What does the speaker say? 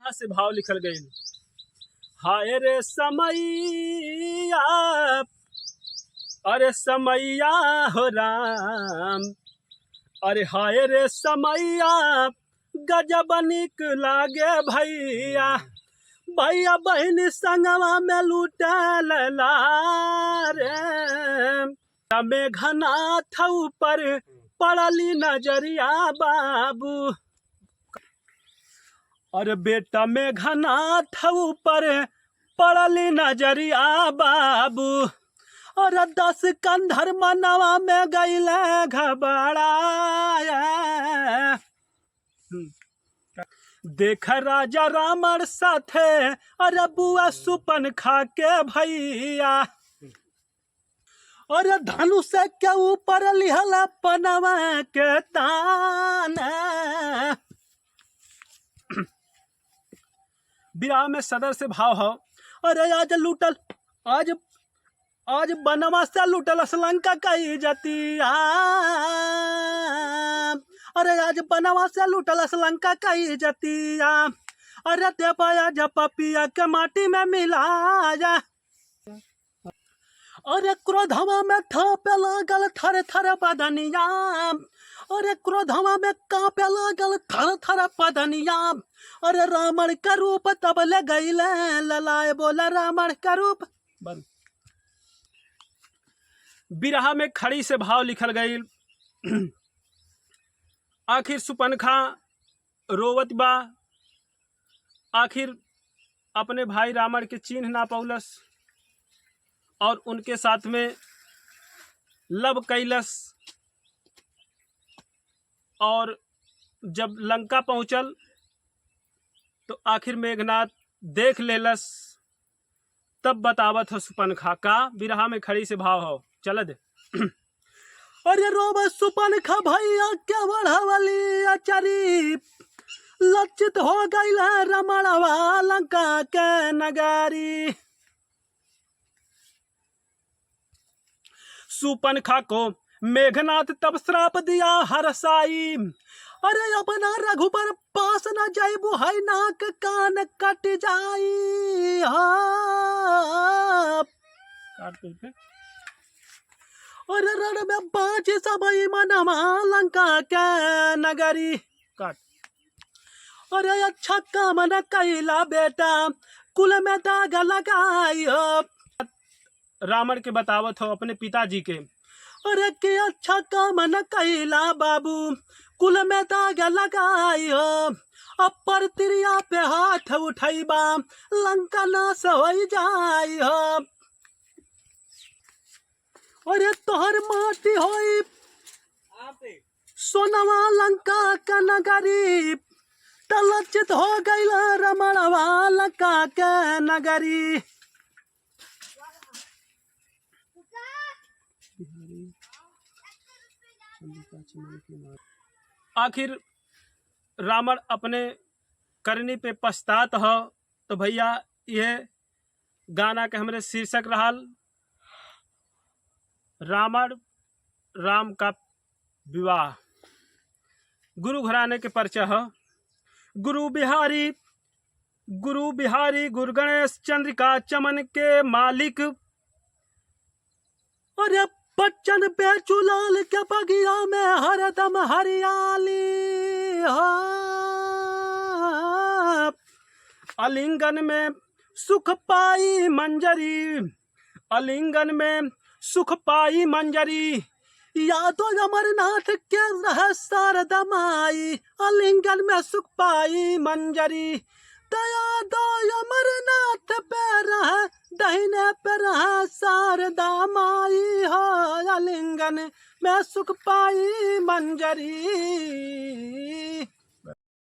बिरहा से भाव लिखल गई। हाय रे समैया, अरे समैया हो राम, अरे हाय रे समैया, गजब निक लागे भैया, भैया बहन संगवा में लूटल रे, मेघनाथ ऊपर पड़ली नजरिया बाबू, और बेटा मेघनाथ ऊपर पड़ली नजरिया बाबू, और 10 कंधर मनवा में गईल घबराया। देख राजा रामर साथे अरे बुआ सुपन खा के भैया, और धनुष के ऊपर लिहला पनवा के तान। विराह में सदर से भाव हो, अरे आज लूटल, आज बनवा से लूटल लंका कही जतिया, अरे आज बनवा से लूटल लंका कही जतिया, अरे देवया जपिया के माटी में मिलाया, अरे क्रोधवा में थापे लागल थर थर बदनिया, अरे क्रोधवा में कांपे लागल थर थर बदनिया, अरे रावण का रूप तब ले गईल ललाए, बोला रावण का रूप। बिरहा में खड़ी से भाव लिखल गई। आखिर सुपनखा रोवत बा, आखिर अपने भाई रावण के चिन्ह ना पौलस और उनके साथ में लब कैलस, और जब लंका पहुंचल तो आखिर मेघनाथ देख लेलस, तब बतावत हो सुपनखा का। बिरहा में खड़ी से भाव हो, चल दे। अरे रोब सुपनखा भैया क्या बढ़ावली अचारी, लज्जित हो गई रमणवा लंका के नगारी। सुपनखा को मेघनाथ तब श्राप दिया हरसाई, अरे अपना रघुबर पास न जाइबू, है नाक कान कट जाई। अरे रण में बाँच सबई मनवा लंका के नगरी काट, अरे अच्छा काम न कैला बेटा, कुल में दाग लगाई। रावण के बतावत हो अपने पिताजी के, अरे के अच्छा काम न कैला बाबू, कुल में दाग लगाई। अब पर तिरिया पे हाथ उठैबा, लंका नाश हो जाई। अरे तोहर माटी होई सोनवा लंका का नगरी, तलचित हो गईल रमणवा लंका के नगरी। आखिर रावण अपने करनी पे पछतात हो, तो भैया यह गाना के हमरे शीर्षक रहल रावण राम का विवाह। गुरु घराने के परिचय हो। गुरु बिहारी गुरु गणेश चंद्रिका चमन के मालिक, अरे बच्चन बेचू लाल के बगिया में हरदम हरियाली। अलिंगन में सुख पाई मंजरी, अलिंगन में सुख पाई मंजरी, यादो अमरनाथ के रह शारदा माई, अलिंगन में सुख पाई मंजरी। दया दो अमरनाथ पे रह, दहिने पे रह शारदा माई, हो अलिंगन में सुख पाई मंजरी।